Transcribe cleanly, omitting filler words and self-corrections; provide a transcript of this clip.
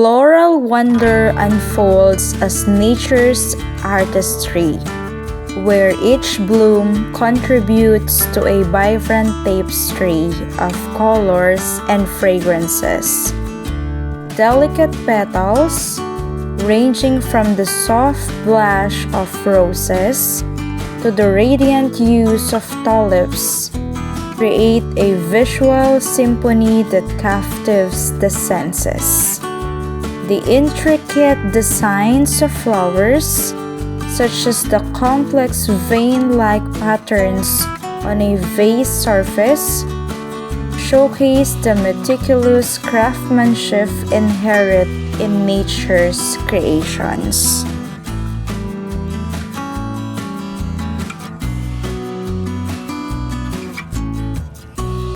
Floral wonder unfolds as nature's artistry, where each bloom contributes to a vibrant tapestry of colors and fragrances. Delicate petals, ranging from the soft blush of roses to the radiant hues of tulips, create a visual symphony that captivates the senses. The intricate designs of flowers, such as the complex vein-like patterns on a vase surface, showcase the meticulous craftsmanship inherent in nature's creations.